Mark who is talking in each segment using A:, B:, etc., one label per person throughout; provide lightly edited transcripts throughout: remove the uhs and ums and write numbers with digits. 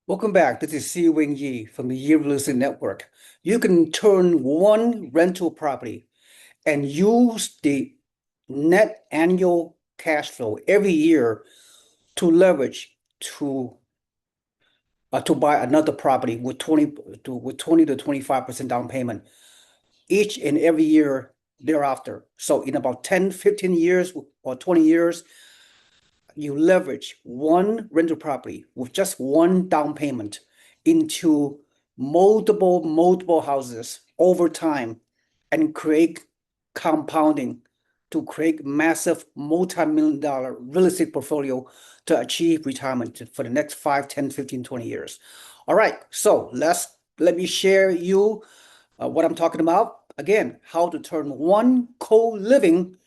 A: Welcome back. This is Si Wing Yi from the Year Real Estate Network. You can turn one rental property and use the net annual cash flow every year to leverage to buy another property with 20 to 25% down payment each and every year thereafter. So in about 10, 15 years or 20 years, you leverage one rental property with just one down payment into multiple houses over time and create compounding to create massive multi-million-dollar real estate portfolio to achieve retirement for the next 5, 10, 15, 20 years. All right, so let me share you what I'm talking about. Again, how to turn one co-living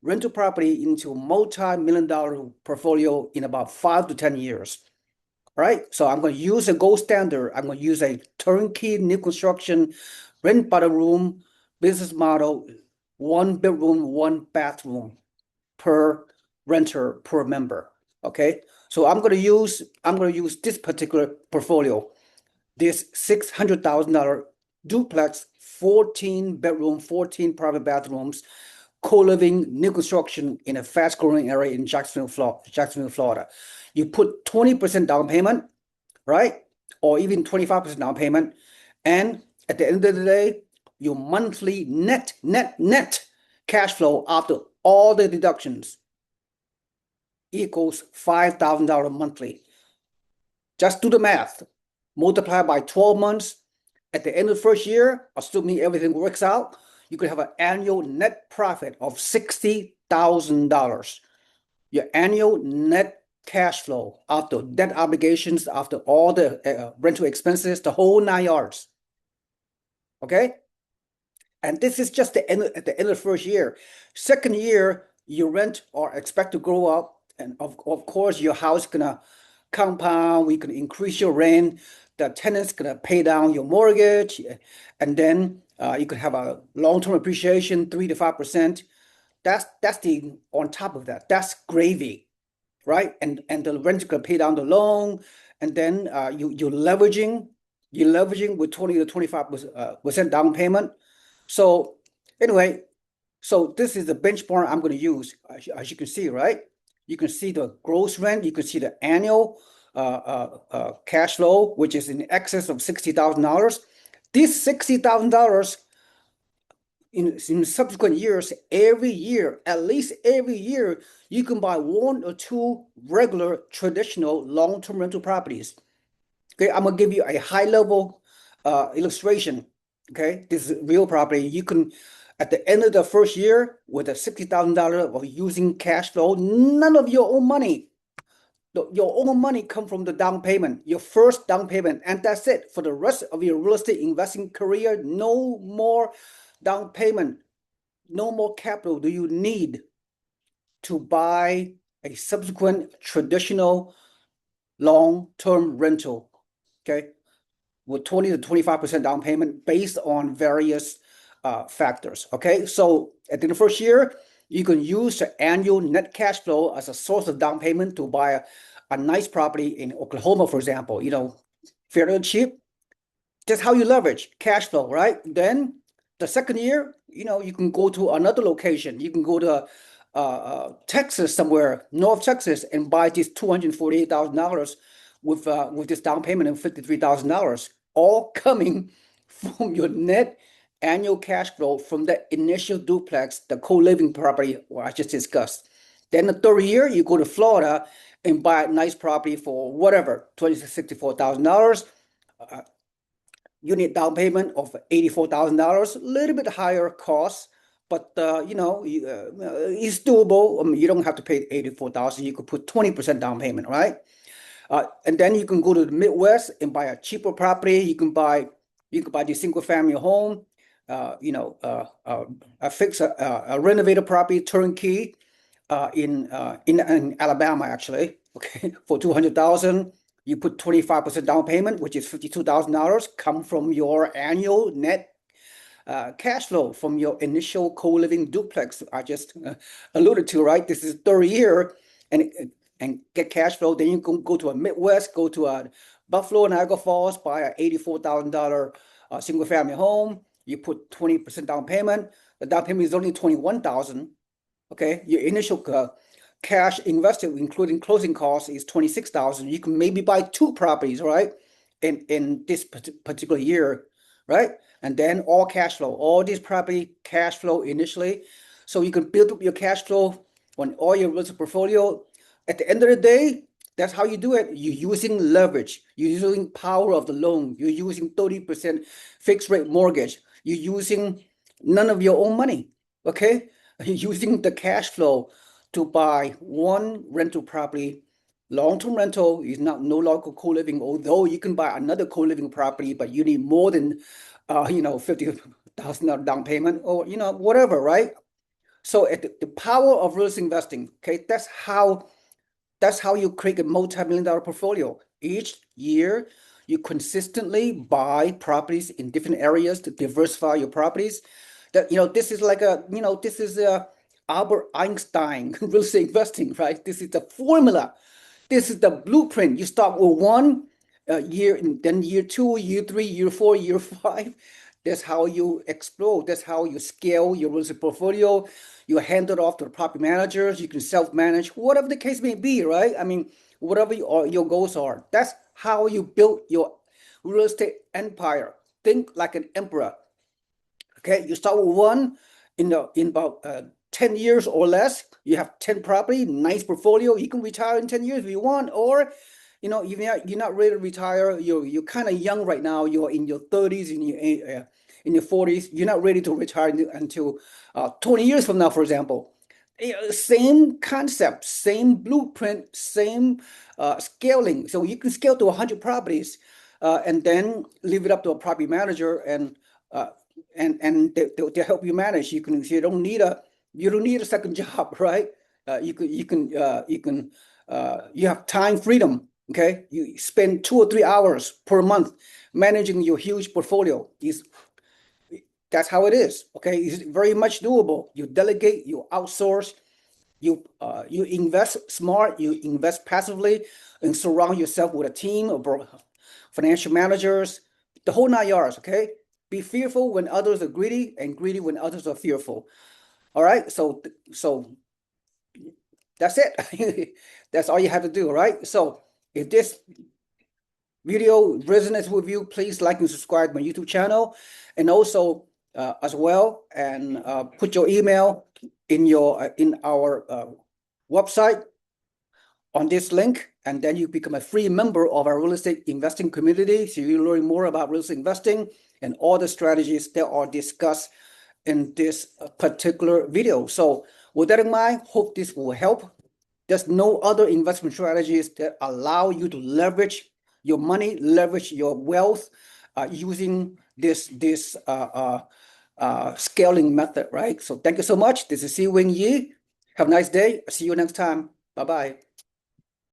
A: rental property into a multi-million-dollar portfolio in about 5 to 10 years. All right, so I'm going to use a gold standard. I'm going to use a turnkey new construction rent by the room business model, 1 bedroom, 1 bathroom per renter per member. Okay, so I'm going to use this particular portfolio, this $600,000 duplex, 14 bedroom, 14 private bathrooms, co-living new construction in a fast-growing area in Jacksonville, Florida. You put 20% down payment, right? Or even 25% down payment. And at the end of the day, your monthly net cash flow after all the deductions equals $5,000 monthly. Just do the math. Multiply by 12 months. At the end of the first year, assuming everything works out, you could have an annual net profit of $60,000. Your annual net cash flow after debt obligations, after all the rental expenses, the whole 9 yards. Okay? And this is just at the end of the first year. Second year, your rent are expect to grow up. And of course, your house gonna compound. We can increase your rent. The tenant's gonna pay down your mortgage. And then you could have a long-term appreciation, 3 to 5%. That's the on top of that. That's gravy, right? And the rent's gonna pay down the loan, and then you're leveraging with 20 to 25% down payment. So anyway, so this is the benchmark I'm going to use. As you can see, right? You can see the gross rent. You can see the annual cash flow, which is in excess of $60,000. This $60,000 in subsequent years, every year, at least every year, you can buy 1 or 2 regular traditional long-term rental properties. Okay, I'm gonna give you a high-level illustration. Okay, this is real property. You can, at the end of the first year, with a $60,000 of using cash flow, none of your own money. Your own money come from the down payment, your first down payment, and that's it. For the rest of your real estate investing career, no more down payment, no more capital do you need to buy a subsequent traditional long-term rental. Okay, with 20 to 25% down payment based on various factors. Okay, so at the first year, you can use the annual net cash flow as a source of down payment to buy a nice property in Oklahoma, for example, fairly cheap. That's how you leverage cash flow, right? Then the second year, you can go to another location. You can go to Texas somewhere, North Texas, and buy this $248,000 with this down payment of $53,000, all coming from your net annual cash flow from the initial duplex, the co-living property I just discussed. Then the third year, you go to Florida and buy a nice property for whatever, $64,000. Unit down payment of $84,000, a little bit higher cost, but it's doable. I mean, you don't have to pay $84,000. You could put 20% down payment, right? And then you can go to the Midwest and buy a cheaper property. You can buy the single family home, a renovated property turnkey in Alabama, actually, okay, for $200,000. You put 25% down payment, which is $52,000, come from your annual net cash flow from your initial co-living duplex I just alluded to, right? This is third year, and and get cash flow. Then you can go to a Midwest, go to a Buffalo, Niagara Falls, buy a $84,000 single family home. You put 20% down payment. The down payment is only 21,000. Okay, your initial cash invested, including closing costs, is 26,000. You can maybe buy 2 properties, right? In this particular year, right? And then all cash flow, all this property cash flow initially. So you can build up your cash flow on all your real estate portfolio. At the end of the day, that's how you do it. You're using leverage. You're using power of the loan. You're using 30% fixed rate mortgage. You're using none of your own money. Okay? You're using the cash flow to buy one rental property. Long-term rental is no longer co-living, although you can buy another co-living property, but you need more than $50,000 down payment or whatever, right? So at the power of real estate investing, okay, that's how you create a multi-million-dollar portfolio. Each year, you consistently buy properties in different areas to diversify your properties. That this is like this is Albert Einstein real estate investing, right? This is the formula. This is the blueprint. You start with one year, and then year 2, year 3, year 4, year 5. That's how you explode. That's how you scale your real estate portfolio. You hand it off to the property managers. You can self-manage, whatever the case may be, right? I mean, whatever your goals are. That's how you build your real estate empire. Think like an emperor. Okay, you start with one in about 10 years or less. You have 10 property, nice portfolio. You can retire in 10 years if you want, or you're not ready to retire. You're kind of young right now. You're in your 30s, in your 40s. You're not ready to retire until 20 years from now, for example. Same concept, same blueprint, same scaling. So you can scale to 100 properties, and then leave it up to a property manager, and they'll help you manage. You don't need a second job, right? You have time freedom. Okay, you spend 2 or 3 hours per month managing your huge portfolio. That's how it is. Okay, it's very much doable. You delegate, you outsource, you invest smart, you invest passively, and surround yourself with a team of financial managers, the whole 9 yards. Okay, be fearful when others are greedy, and greedy when others are fearful. All right, so that's it. That's all you have to do. All right. So if this video resonates with you, please like and subscribe my YouTube channel, and also as well, and put your email in our website on this link, and then you become a free member of our real estate investing community. So you learn more about real estate investing and all the strategies that are discussed in this particular video. So with that in mind, hope this will help. There's no other investment strategies that allow you to leverage your money, leverage your wealth using this scaling method, right? So thank you so much. This is Si Wing Yi. Have a nice day. See you next time. Bye-bye.